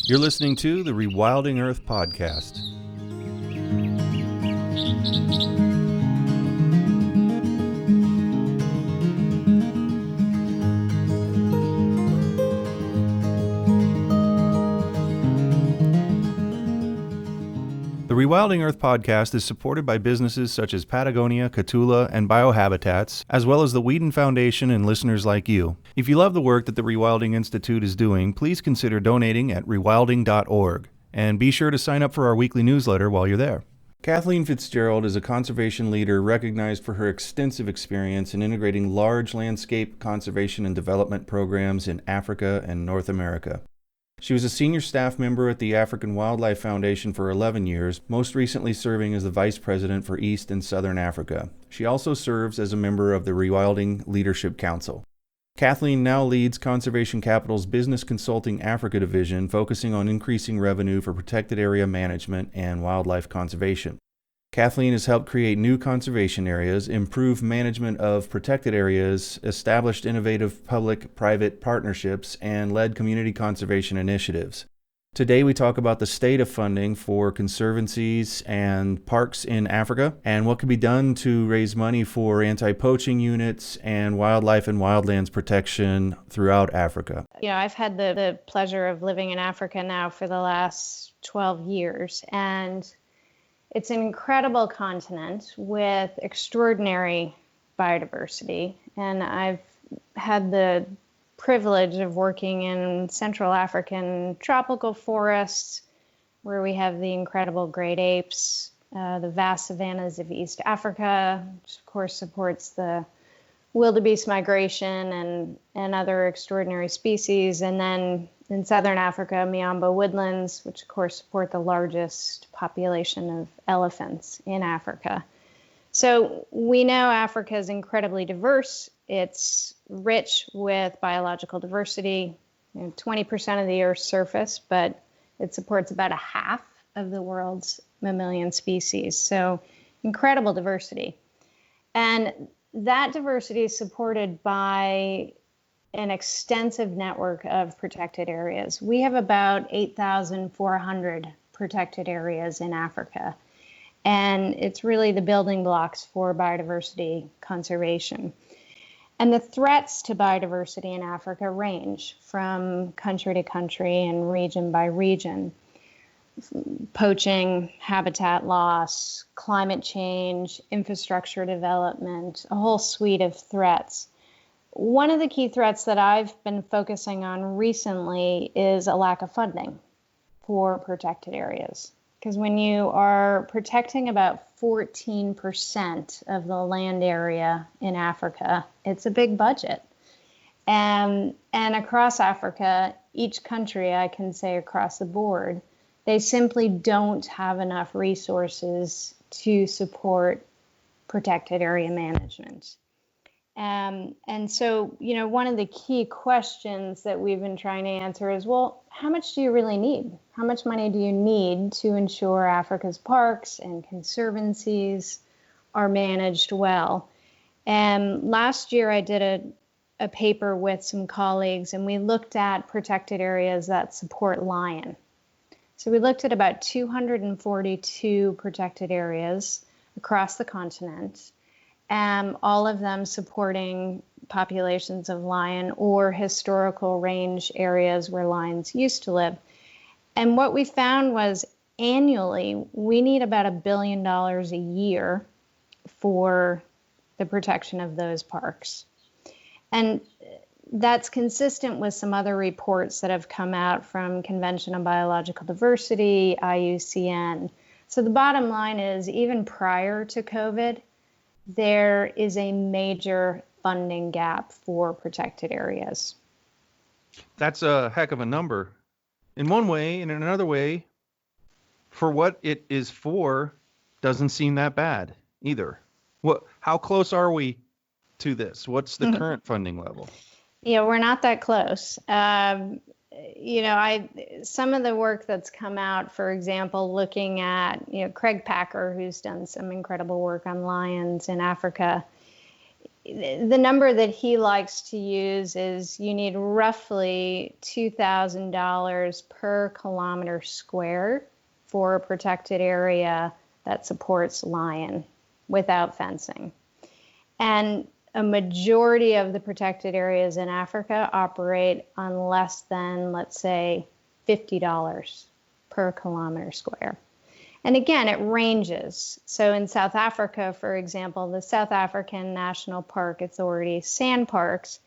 You're listening to the Rewilding Earth podcast. The Rewilding Earth podcast is supported by businesses such as Patagonia, Catula, and Biohabitats, as well as the Whedon Foundation and listeners like you. If you love the work that the Rewilding Institute is doing, please consider donating at rewilding.org. And be sure to sign up for our weekly newsletter while you're there. Kathleen Fitzgerald is a conservation leader recognized for her extensive experience in integrating large landscape conservation and development programs in Africa and North America. She was a senior staff member at the African Wildlife Foundation for 11 years, most recently serving as the vice president for East and Southern Africa. She also serves as a member of the Rewilding Leadership Council. Kathleen now leads Conservation Capital's Business Consulting Africa division, focusing on increasing revenue for protected area management and wildlife conservation. Kathleen has helped create new conservation areas, improve management of protected areas, established innovative public-private partnerships, and led community conservation initiatives. Today we talk about the state of funding for conservancies and parks in Africa and what can be done to raise money for anti-poaching units and wildlife and wildlands protection throughout Africa. You know, I've had the pleasure of living in Africa now for the last 12 years, and it's an incredible continent with extraordinary biodiversity, and I've had the privilege of working in Central African tropical forests where we have the incredible great apes, the vast savannas of East Africa, which of course supports the wildebeest migration and other extraordinary species, and then in Southern Africa, Miamba woodlands, which of course support the largest population of elephants in Africa. So we know Africa is incredibly diverse. It's rich with biological diversity, 20% of the Earth's surface, but it supports about a half of the world's mammalian species. So incredible diversity. And that diversity is supported by an extensive network of protected areas. We have about 8,400 protected areas in Africa, and it's really the building blocks for biodiversity conservation. And the threats to biodiversity in Africa range from country to country and region by region. Poaching, habitat loss, climate change, infrastructure development, a whole suite of threats. One of the key threats that I've been focusing on recently is a lack of funding for protected areas. Because when you are protecting about 14% of the land area in Africa, it's a big budget. And across Africa, each country, I can say across the board, they simply don't have enough resources to support protected area management. And so, one of the key questions that we've been trying to answer is, well, how much do you really need? How much money do you need to ensure Africa's parks and conservancies are managed well? And last year I did a paper with some colleagues, and we looked at protected areas that support lion. So we looked at about 242 protected areas across the continent, all of them supporting populations of lion or historical range areas where lions used to live. And what we found was annually, we need about $1 billion a year for the protection of those parks. And that's consistent with some other reports that have come out from Convention on Biological Diversity, IUCN. So the bottom line is, even prior to COVID, there is a major funding gap for protected areas. That's a heck of a number. In one way, and in another way, for what it is for, doesn't seem that bad either. How close are we to this? What's the current funding level? Yeah, we're not that close. Some of the work that's come out, for example, looking at, Craig Packer, who's done some incredible work on lions in Africa, the number that he likes to use is you need roughly $2,000 per kilometer square for a protected area that supports lion without fencing. And a majority of the protected areas in Africa operate on less than, let's say, $50 per kilometer square. And again, it ranges. So in South Africa, for example, the South African National Park Authority, SANParks,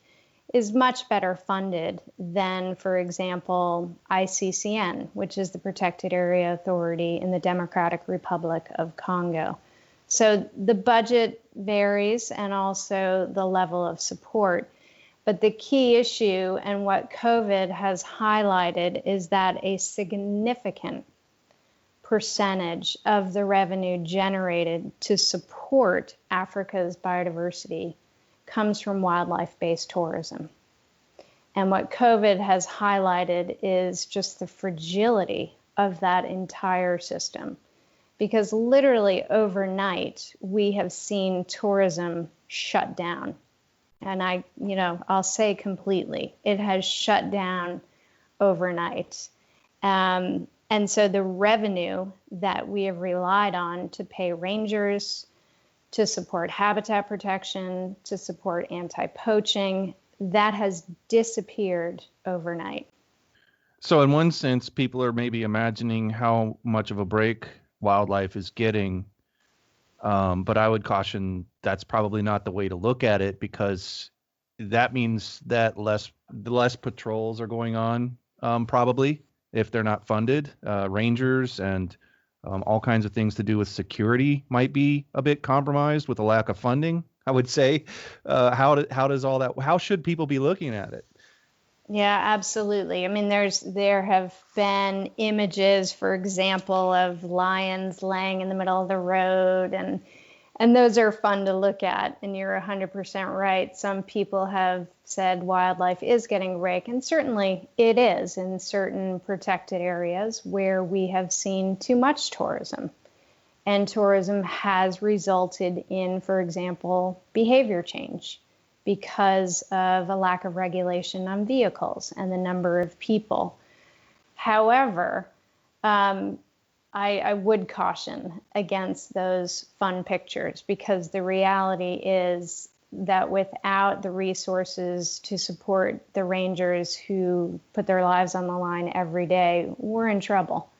is much better funded than, for example, ICCN, which is the Protected Area Authority in the Democratic Republic of Congo. So the budget varies and also the level of support. But the key issue and what COVID has highlighted is that a significant percentage of the revenue generated to support Africa's biodiversity comes from wildlife-based tourism. And what COVID has highlighted is just the fragility of that entire system. Because literally overnight, we have seen tourism shut down. And I'll say completely, it has shut down overnight. And so the revenue that we have relied on to pay rangers, to support habitat protection, to support anti-poaching, that has disappeared overnight. So in one sense, people are maybe imagining how much of a break wildlife is getting. But I would caution that's probably not the way to look at it, because that means that less patrols are going on, probably, if they're not funded. Rangers and all kinds of things to do with security might be a bit compromised with a lack of funding, I would say. How does all that, how should people be looking at it? Yeah, absolutely. I mean, there have been images, for example, of lions laying in the middle of the road, and those are fun to look at. And you're 100% right. Some people have said wildlife is getting raked, and certainly it is in certain protected areas where we have seen too much tourism. And tourism has resulted in, for example, behavior change, because of a lack of regulation on vehicles and the number of people. However, I would caution against those fun pictures, because the reality is that without the resources to support the rangers who put their lives on the line every day, we're in trouble.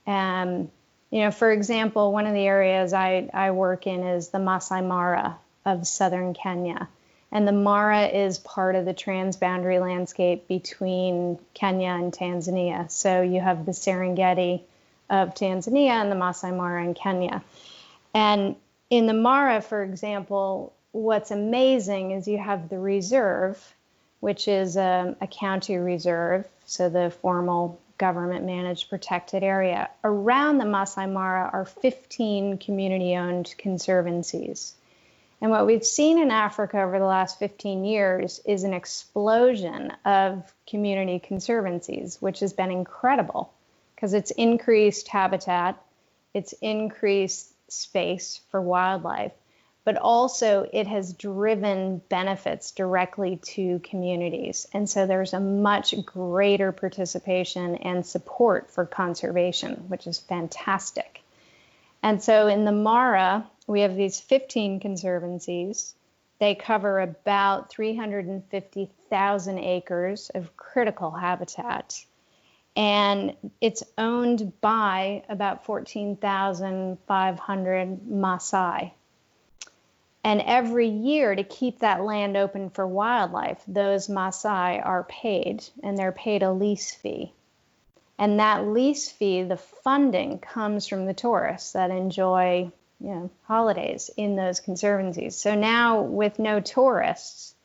For example, one of the areas I work in is the Masai Mara of southern Kenya. And the Mara is part of the transboundary landscape between Kenya and Tanzania. So you have the Serengeti of Tanzania and the Masai Mara in Kenya. And in the Mara, for example, what's amazing is you have the reserve, which is a county reserve, so the formal government-managed protected area. Around the Masai Mara are 15 community-owned conservancies. And what we've seen in Africa over the last 15 years is an explosion of community conservancies, which has been incredible, because it's increased habitat, it's increased space for wildlife, but also it has driven benefits directly to communities. And so there's a much greater participation and support for conservation, which is fantastic. And so in the Mara, we have these 15 conservancies. They cover about 350,000 acres of critical habitat. And it's owned by about 14,500 Maasai. And every year, to keep that land open for wildlife, those Maasai are paid, and they're paid a lease fee. And that lease fee, the funding, comes from the tourists that enjoy holidays in those conservancies. So now, with no tourists,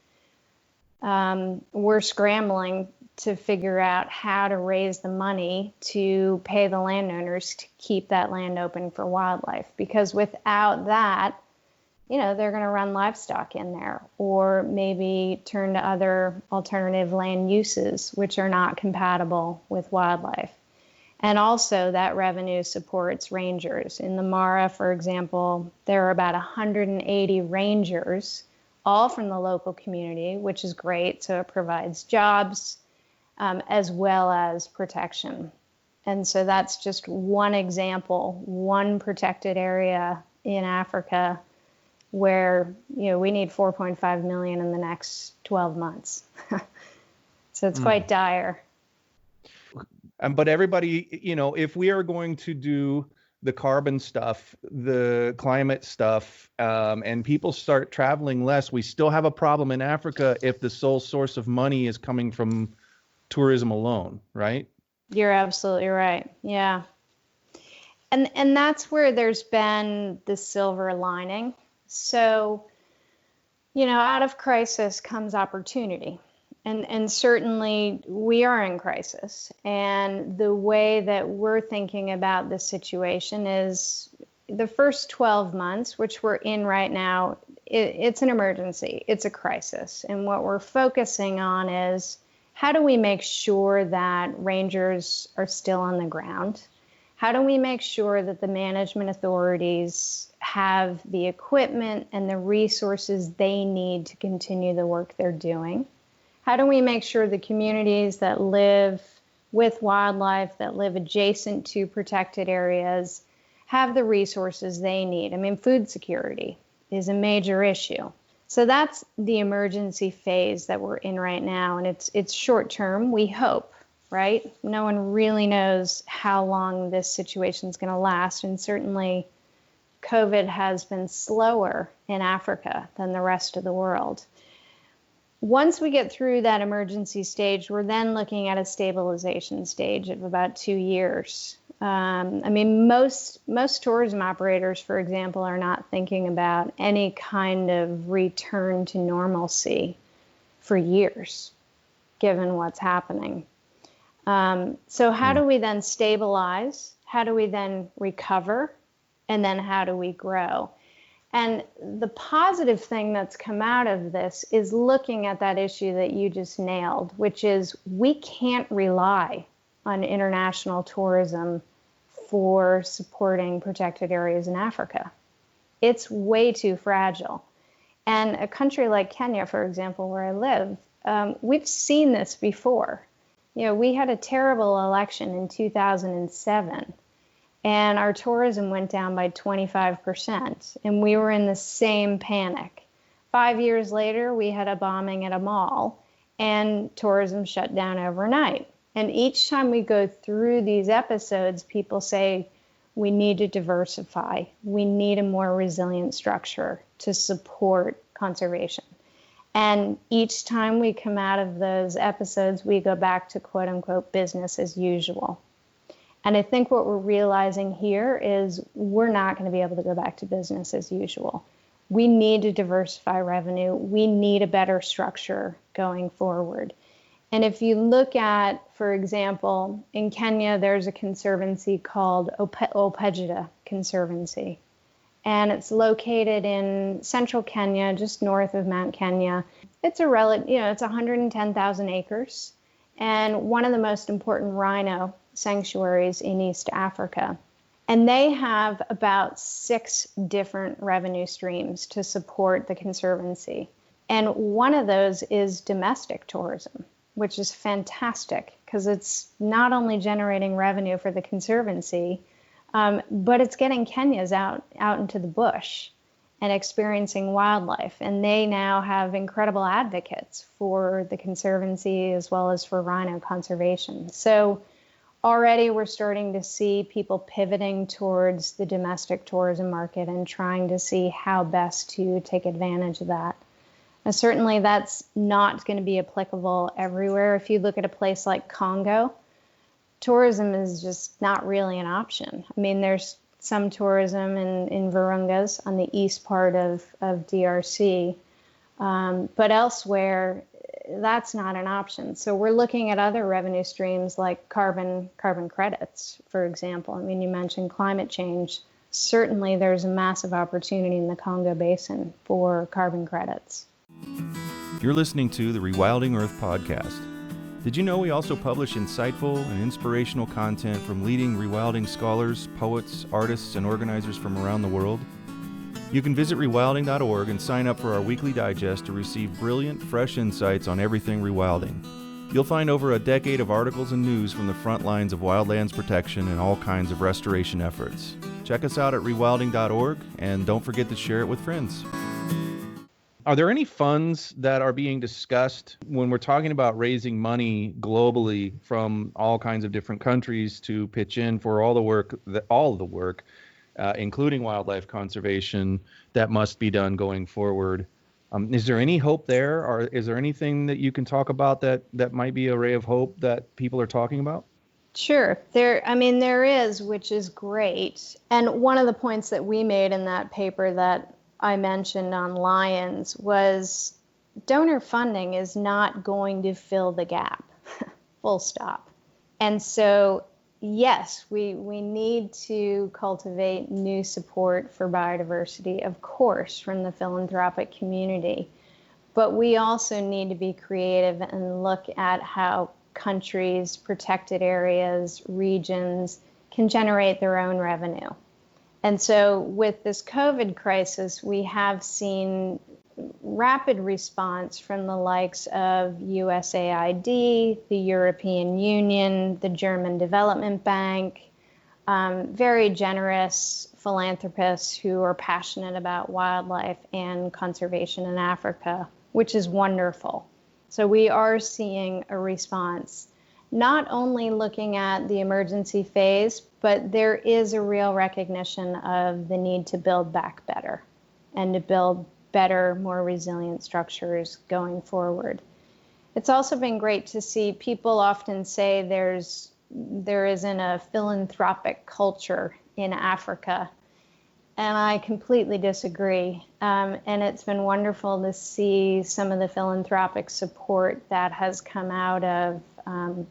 we're scrambling to figure out how to raise the money to pay the landowners to keep that land open for wildlife. Because without that, they're going to run livestock in there, or maybe turn to other alternative land uses, which are not compatible with wildlife. And also that revenue supports rangers. In the Mara, for example, there are about 180 rangers all from the local community, which is great. So it provides jobs as well as protection. And so that's just one example, one protected area in Africa where, we need 4.5 million in the next 12 months. So it's quite dire. But everybody, if we are going to do the carbon stuff, the climate stuff, and people start traveling less, we still have a problem in Africa if the sole source of money is coming from tourism alone, right? You're absolutely right. Yeah. And that's where there's been the silver lining. So, out of crisis comes opportunity. And certainly we are in crisis. And the way that we're thinking about this situation is the first 12 months, which we're in right now, it's an emergency. It's a crisis. And what we're focusing on is how do we make sure that rangers are still on the ground? How do we make sure that the management authorities have the equipment and the resources they need to continue the work they're doing? How do we make sure the communities that live with wildlife, that live adjacent to protected areas, have the resources they need? I mean, food security is a major issue. So that's the emergency phase that we're in right now. And it's short term, we hope, right? No one really knows how long this situation is going to last. And certainly COVID has been slower in Africa than the rest of the world. Once we get through that emergency stage, we're then looking at a stabilization stage of about 2 years. Most tourism operators, for example, are not thinking about any kind of return to normalcy for years, given what's happening. So how do we then stabilize? How do we then recover? And then how do we grow? And the positive thing that's come out of this is looking at that issue that you just nailed, which is we can't rely on international tourism for supporting protected areas in Africa. It's way too fragile. And a country like Kenya, for example, where I live, we've seen this before. We had a terrible election in 2007. And our tourism went down by 25%, and we were in the same panic. 5 years later, we had a bombing at a mall, and tourism shut down overnight. And each time we go through these episodes, people say, we need to diversify. We need a more resilient structure to support conservation. And each time we come out of those episodes, we go back to quote unquote business as usual. And I think what we're realizing here is we're not going to be able to go back to business as usual. We need to diversify revenue. We need a better structure going forward. And if you look at, for example, in Kenya, there's a conservancy called Opejida Conservancy. And it's located in central Kenya, just north of Mount Kenya. It's it's 110,000 acres and one of the most important rhino sanctuaries in East Africa. And they have about 6 different revenue streams to support the Conservancy. And one of those is domestic tourism, which is fantastic because it's not only generating revenue for the Conservancy, but it's getting Kenyans out into the bush and experiencing wildlife. And they now have incredible advocates for the Conservancy as well as for rhino conservation. So already we're starting to see people pivoting towards the domestic tourism market and trying to see how best to take advantage of that. Now, certainly that's not going to be applicable everywhere. If you look at a place like Congo, tourism is just not really an option. I mean, there's some tourism in Virungas on the east part of DRC, but elsewhere, that's not an option. So we're looking at other revenue streams like carbon credits, for example. I mean, you mentioned climate change. Certainly there's a massive opportunity in the Congo Basin for carbon credits. You're listening to the Rewilding Earth podcast. Did you know we also publish insightful and inspirational content from leading rewilding scholars, poets, artists, and organizers from around the world? You can visit rewilding.org and sign up for our weekly digest to receive brilliant, fresh insights on everything rewilding. You'll find over a decade of articles and news from the front lines of wildlands protection and all kinds of restoration efforts. Check us out at rewilding.org, and don't forget to share it with friends. Are there any funds that are being discussed when we're talking about raising money globally from all kinds of different countries to pitch in for all of the work, including wildlife conservation, that must be done going forward? Is there any hope there, or is there anything that you can talk about that might be a ray of hope that people are talking about? Sure. There is, which is great. And one of the points that we made in that paper that I mentioned on lions was donor funding is not going to fill the gap, full stop. And so, yes, we need to cultivate new support for biodiversity, of course, from the philanthropic community. But we also need to be creative and look at how countries, protected areas, regions can generate their own revenue. And so with this COVID crisis, we have seen rapid response from the likes of USAID, the European Union, the German Development Bank, very generous philanthropists who are passionate about wildlife and conservation in Africa, which is wonderful. So we are seeing a response, not only looking at the emergency phase, but there is a real recognition of the need to build back better and to build better, more resilient structures going forward. It's also been great to see people often say there isn't a philanthropic culture in Africa. And I completely disagree. And it's been wonderful to see some of the philanthropic support that has come out of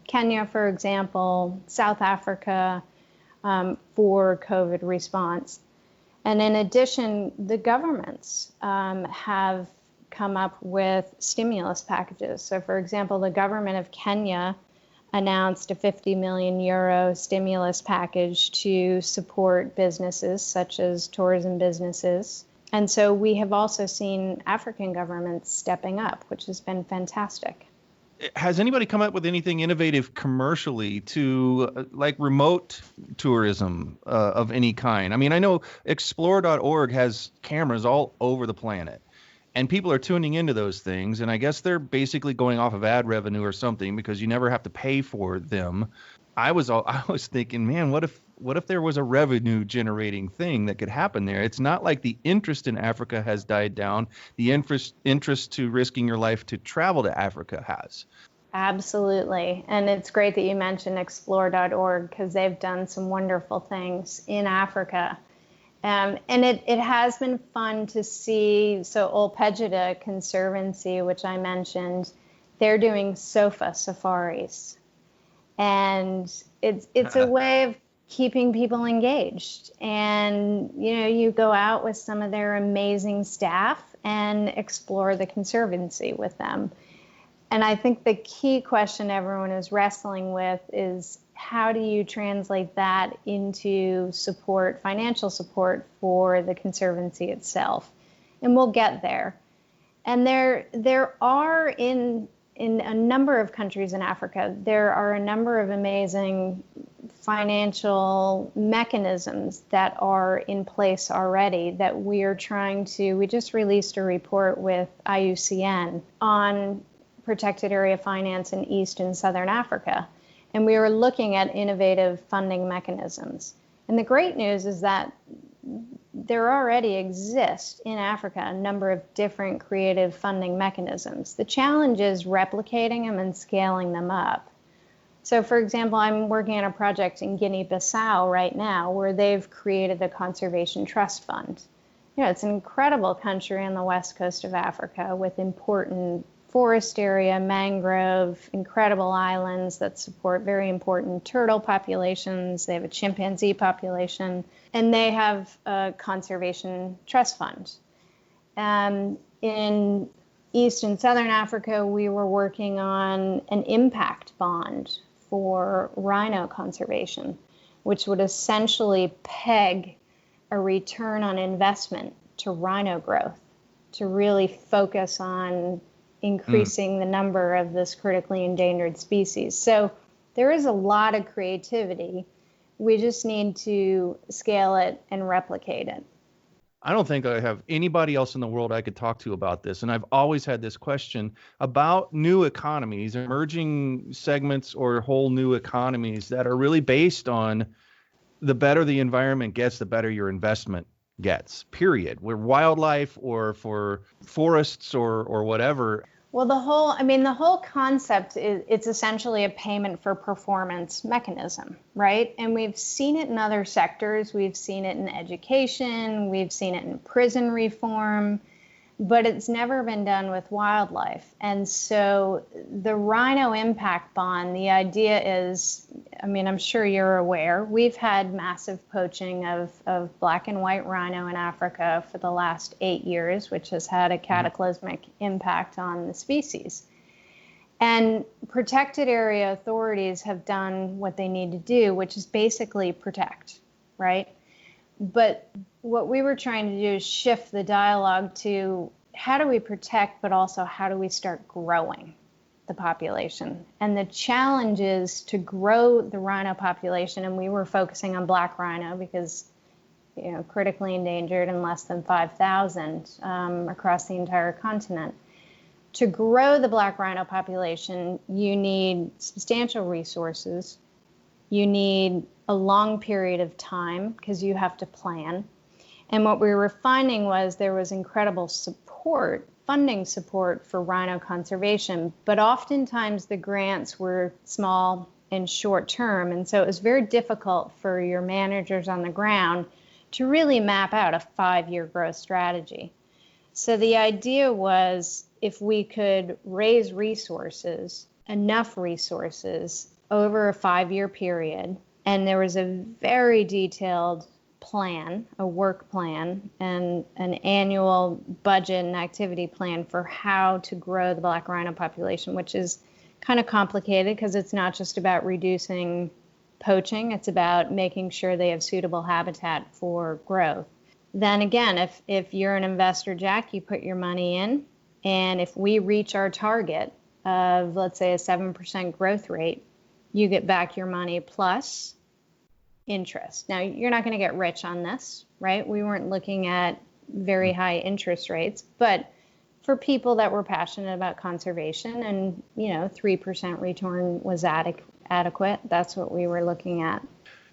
Kenya, for example, South Africa, for COVID response. And in addition, the governments have come up with stimulus packages. So, for example, the government of Kenya announced a 50 million euro stimulus package to support businesses such as tourism businesses. And so we have also seen African governments stepping up, which has been fantastic. Has anybody come up with anything innovative commercially to like remote tourism of any kind? I mean, I know explore.org has cameras all over the planet, and people are tuning into those things, and I guess they're basically going off of ad revenue or something because you never have to pay for them. I was thinking, man, what if there was a revenue generating thing that could happen there? It's not like the interest in Africa has died down. The interest to risking your life to travel to Africa has. Absolutely. And it's great that you mentioned explore.org because they've done some wonderful things in Africa. And it has been fun to see. So Olpejida Conservancy, which I mentioned, they're doing sofa safaris. And it's a way of keeping people engaged. And, you go out with some of their amazing staff and explore the conservancy with them. And I think the key question everyone is wrestling with is how do you translate that into support, financial support for the conservancy itself? And we'll get there. And there are in a number of countries in Africa, there are a number of amazing financial mechanisms that are in place already that we just released a report with IUCN on protected area finance in East and Southern Africa. And we were looking at innovative funding mechanisms. And the great news is that there already exist in Africa a number of different creative funding mechanisms. The challenge is replicating them and scaling them up. So, for example, I'm working on a project in Guinea-Bissau right now where they've created the Conservation Trust Fund. It's an incredible country on the west coast of Africa with important forest area, mangrove, incredible islands that support very important turtle populations. They have a chimpanzee population, and they have a conservation trust fund. In East and Southern Africa, we were working on an impact bond for rhino conservation, which would essentially peg a return on investment to rhino growth, to really focus on increasing the number of this critically endangered species. So there is a lot of creativity. We just need to scale it and replicate it. I don't think I have anybody else in the world I could talk to about this. And I've always had this question about new economies, emerging segments or whole new economies that are really based on the better the environment gets, the better your investment gets, period. Where wildlife or for forests or whatever. Well, the whole concept is it's essentially a payment for performance mechanism, right? And we've seen it in other sectors. We've seen it in education. We've seen it in prison reform, but it's never been done with wildlife. And so the rhino impact bond, the idea is, I'm sure you're aware, we've had massive poaching of black and white rhino in Africa for the last 8 years, which has had a cataclysmic impact on the species. And protected area authorities have done what they need to do, which is basically protect, right? But what we were trying to do is shift the dialogue to how do we protect, but also how do we start growing the population? And the challenge is to grow the rhino population, and we were focusing on black rhino because, critically endangered and less than 5,000 across the entire continent. To grow the black rhino population, you need substantial resources. You need a long period of time because you have to plan. And what we were finding was there was incredible funding support for rhino conservation, but oftentimes the grants were small and short term. And so it was very difficult for your managers on the ground to really map out a 5-year growth strategy. So the idea was if we could raise resources, enough resources over a 5-year period, and there was a very detailed plan, a work plan, and an annual budget and activity plan for how to grow the black rhino population, which is kind of complicated because it's not just about reducing poaching, it's about making sure they have suitable habitat for growth. Then again, if you're an investor, Jack, you put your money in, and if we reach our target of, let's say, a 7% growth rate, you get back your money plus interest. Now, you're not going to get rich on this, right? We weren't looking at very high interest rates, but for people that were passionate about conservation and, 3% return was adequate, that's what we were looking at.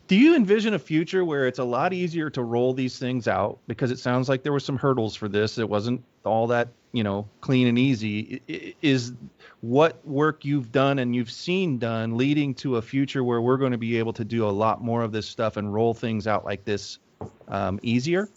Do you envision a future where it's a lot easier to roll these things out? Because it sounds like there were some hurdles for this. It wasn't all that, clean and easy. Is what work you've done and you've seen done leading to a future where we're going to be able to do a lot more of this stuff and roll things out like this easier,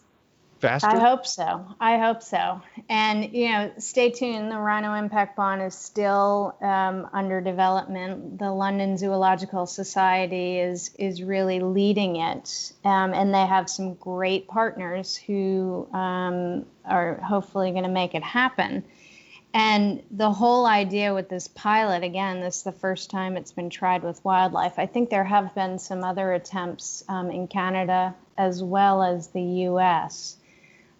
faster? I hope so. And, stay tuned. The Rhino Impact Bond is still under development. The London Zoological Society is really leading it. And they have some great partners who are hopefully going to make it happen. And the whole idea with this pilot, again, this is the first time it's been tried with wildlife. I think there have been some other attempts in Canada as well as the U.S.,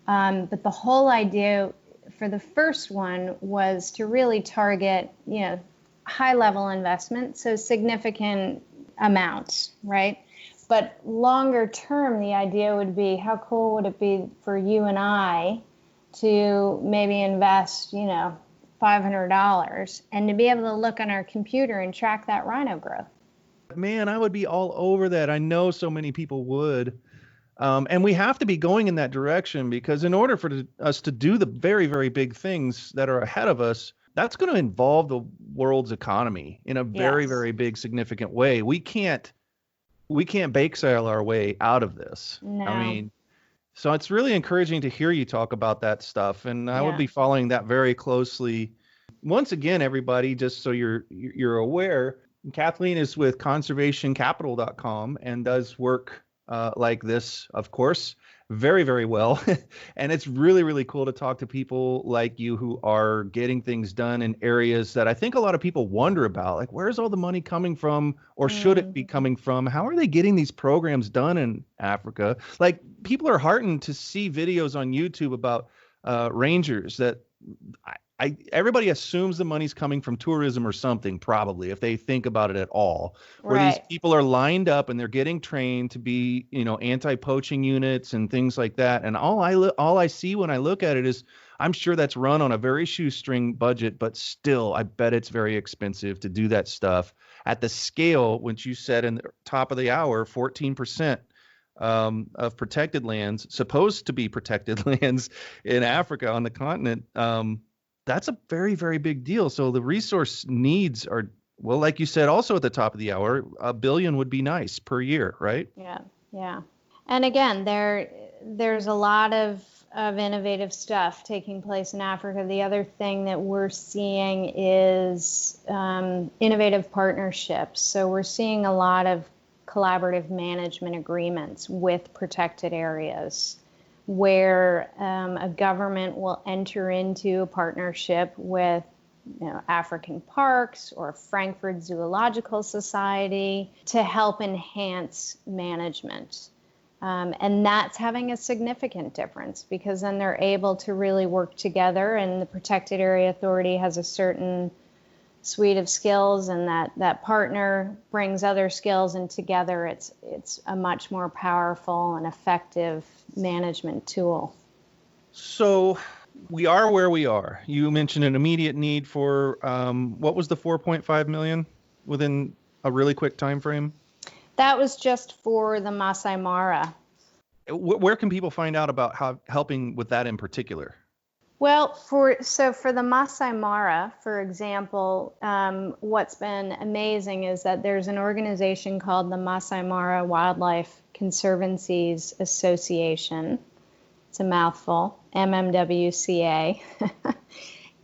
but the whole idea for the first one was to really target, high-level investment, so significant amounts, right? But longer term, the idea would be, how cool would it be for you and I to maybe invest, $500 and to be able to look on our computer and track that rhino growth? Man, I would be all over that. I know so many people would. And we have to be going in that direction because in order for us to do the very, very big things that are ahead of us, that's going to involve the world's economy in a very, very big, significant way. We can't bake sale our way out of this. No. So it's really encouraging to hear you talk about that stuff. And I would be following that very closely. Once again, everybody, just so you're aware, Kathleen is with conservationcapital.com and does work like this, of course, very, very well. And it's really, really cool to talk to people like you who are getting things done in areas that I think a lot of people wonder about. Like, where's all the money coming from, or should it be coming from? How are they getting these programs done in Africa? Like, people are heartened to see videos on YouTube about rangers that everybody assumes the money's coming from tourism or something, probably, if they think about it at all, where these Right. people are lined up and they're getting trained to be, anti-poaching units and things like that. And all I see when I look at it is, I'm sure that's run on a very shoestring budget, but still, I bet it's very expensive to do that stuff at the scale, which you said in the top of the hour, 14%. Of protected lands, supposed to be protected lands in Africa on the continent. That's a very, very big deal. So the resource needs are, well, like you said, also at the top of the hour, $1 billion would be nice per year, right? Yeah. Yeah. And again, there's a lot of innovative stuff taking place in Africa. The other thing that we're seeing is innovative partnerships. So we're seeing a lot of collaborative management agreements with protected areas, where a government will enter into a partnership with African parks or Frankfurt Zoological Society to help enhance management. And that's having a significant difference, because then they're able to really work together, and the protected area authority has a certain suite of skills, and that partner brings other skills, and together it's a much more powerful and effective management tool. So we are where we are. You mentioned an immediate need for what was the 4.5 million within a really quick time frame? That was just for the Masai Mara. Where can people find out about helping with that in particular? Well, for the Masai Mara, for example, what's been amazing is that there's an organization called the Masai Mara Wildlife Conservancies Association. It's a mouthful, MMWCA.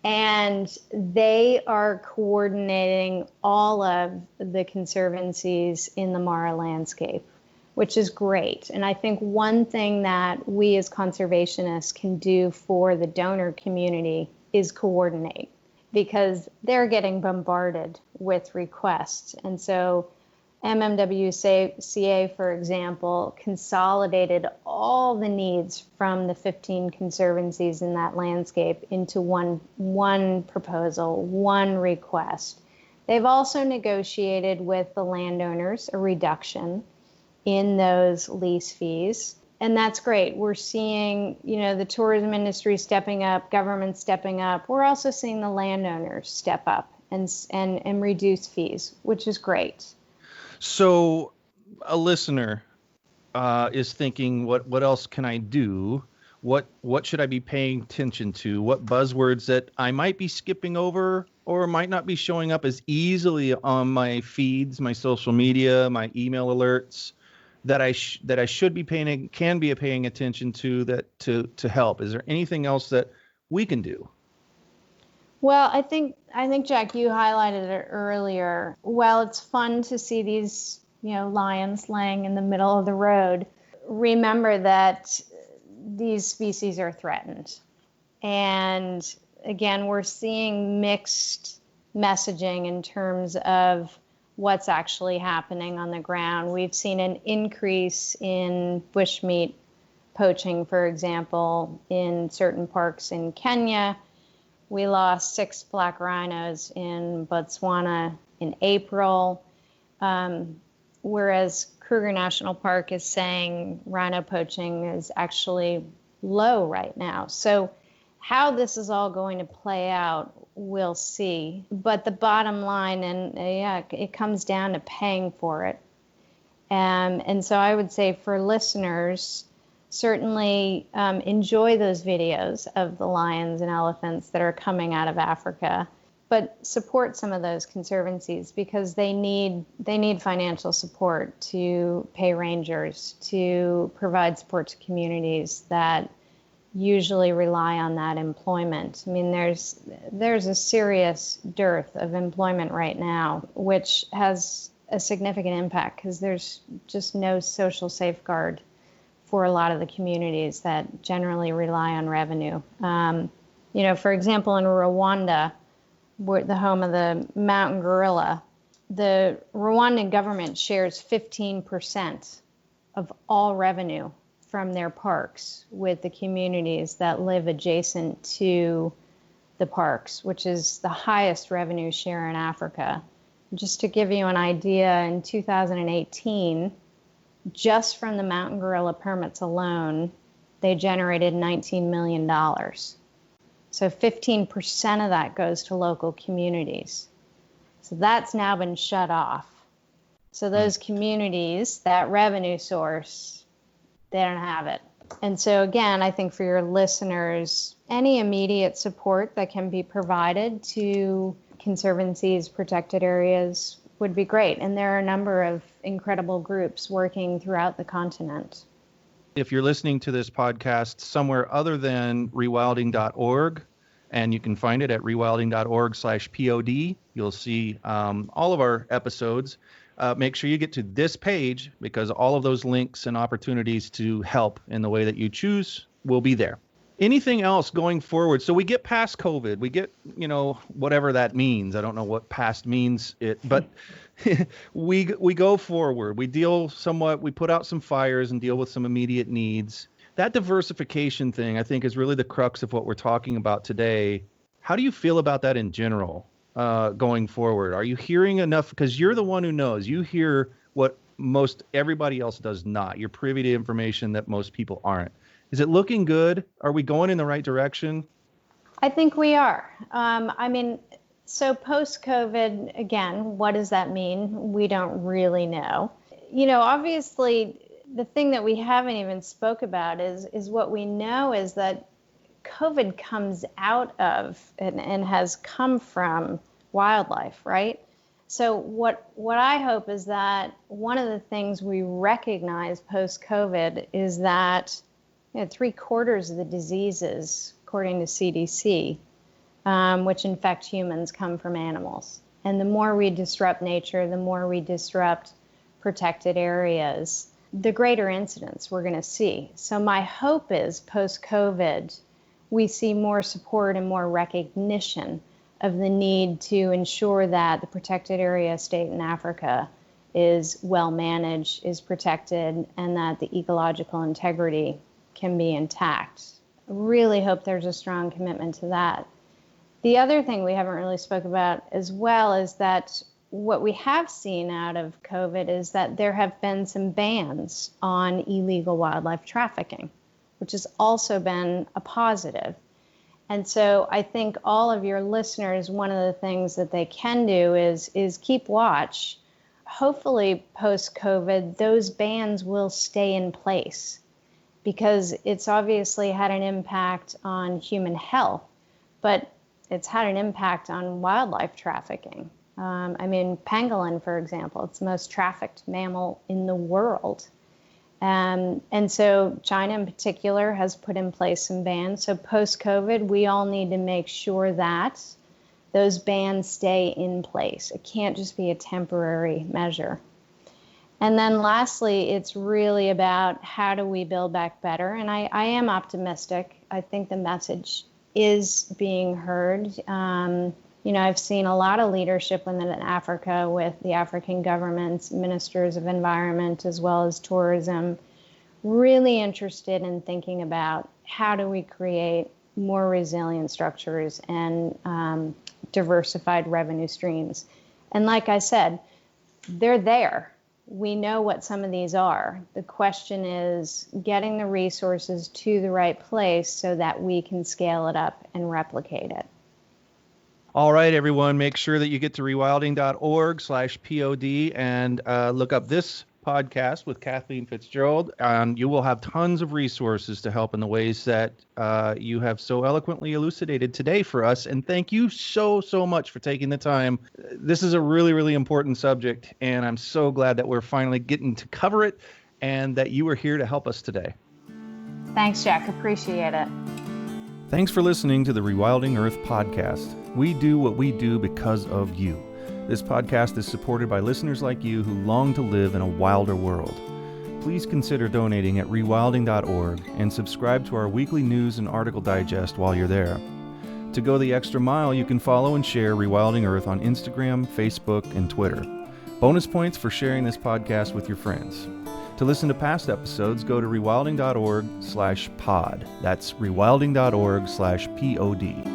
And they are coordinating all of the conservancies in the Mara landscape, which is great. And I think one thing that we as conservationists can do for the donor community is coordinate, because they're getting bombarded with requests. And so MMWCA, for example, consolidated all the needs from the 15 conservancies in that landscape into one proposal, one request. They've also negotiated with the landowners a reduction in those lease fees. And that's great. We're seeing, the tourism industry stepping up, government stepping up. We're also seeing the landowners step up and reduce fees, which is great. So a listener is thinking, what else can I do? What should I be paying attention to? What buzzwords that I might be skipping over or might not be showing up as easily on my feeds, my social media, my email alerts, that I should be can be paying attention to, that to help? Is there anything else that we can do? Well, I think Jack, you highlighted it earlier. While it's fun to see these, lions laying in the middle of the road, remember that these species are threatened. And again, we're seeing mixed messaging in terms of what's actually happening on the ground. We've seen an increase in bushmeat poaching, for example, in certain parks in Kenya. We lost 6 black rhinos in Botswana in April, whereas Kruger National Park is saying rhino poaching is actually low right now. So how this is all going to play out, we'll see. But the bottom line, it comes down to paying for it. And so I would say for listeners, certainly enjoy those videos of the lions and elephants that are coming out of Africa, but support some of those conservancies, because they need financial support to pay rangers, to provide support to communities that usually rely on that employment. I mean, there's a serious dearth of employment right now, which has a significant impact because there's just no social safeguard for a lot of the communities that generally rely on revenue. For example, in Rwanda, the home of the mountain gorilla, the Rwandan government shares 15% of all revenue from their parks with the communities that live adjacent to the parks, which is the highest revenue share in Africa. Just to give you an idea, in 2018, just from the mountain gorilla permits alone, they generated $19 million. So 15% of that goes to local communities. So that's now been shut off. So those communities, that revenue source, they don't have it. And so again, I think for your listeners, any immediate support that can be provided to conservancies, protected areas would be great. And there are a number of incredible groups working throughout the continent. If you're listening to this podcast somewhere other than rewilding.org, and you can find it at rewilding.org/pod, you'll see all of our episodes. Make sure you get to this page because all of those links and opportunities to help in the way that you choose will be there. Anything else going forward? So we get past COVID, we get, whatever that means. I don't know what past means, but we go forward. We put out some fires and deal with some immediate needs. That diversification thing, I think, is really the crux of what we're talking about today. How do you feel about that in general going forward? Are you hearing enough? Because you're the one who knows. You hear what most everybody else does not. You're privy to information that most people aren't. Is it looking good? Are we going in the right direction? I think we are. So post-COVID, again, what does that mean? We don't really know. Obviously, the thing that we haven't even spoke about is what we know is that COVID comes out of and has come from wildlife, right? So what I hope is that one of the things we recognize post-COVID is that 3/4 of the diseases, according to CDC, which infect humans, come from animals. And the more we disrupt nature, the more we disrupt protected areas, the greater incidence we're going to see. So my hope is post-COVID, we see more support and more recognition of the need to ensure that the protected area state in Africa is well managed, is protected, and that the ecological integrity can be intact. I really hope there's a strong commitment to that. The other thing we haven't really spoke about as well is that what we have seen out of COVID is that there have been some bans on illegal wildlife trafficking, which has also been a positive. And so I think all of your listeners, one of the things that they can do is keep watch. Hopefully post-COVID, those bans will stay in place because it's obviously had an impact on human health, but it's had an impact on wildlife trafficking. Pangolin, for example, it's the most trafficked mammal in the world. And so China in particular has put in place some bans. So post-COVID, we all need to make sure that those bans stay in place. It can't just be a temporary measure. And then lastly, it's really about how do we build back better? And I am optimistic. I think the message is being heard. I've seen a lot of leadership within Africa with the African governments, ministers of environment, as well as tourism, really interested in thinking about how do we create more resilient structures and diversified revenue streams. And like I said, they're there. We know what some of these are. The question is getting the resources to the right place so that we can scale it up and replicate it. All right, everyone, make sure that you get to rewilding.org/pod and look up this podcast with Kathleen Fitzgerald. You will have tons of resources to help in the ways that you have so eloquently elucidated today for us. And thank you so much for taking the time. This is a really, really important subject, and I'm so glad that we're finally getting to cover it and that you were here to help us today. Thanks, Jack. Appreciate it. Thanks for listening to the Rewilding Earth podcast. We do what we do because of you. This podcast is supported by listeners like you who long to live in a wilder world. Please consider donating at rewilding.org and subscribe to our weekly news and article digest while you're there. To go the extra mile, you can follow and share Rewilding Earth on Instagram, Facebook, and Twitter. Bonus points for sharing this podcast with your friends. To listen to past episodes, go to rewilding.org/pod. That's rewilding.org/pod.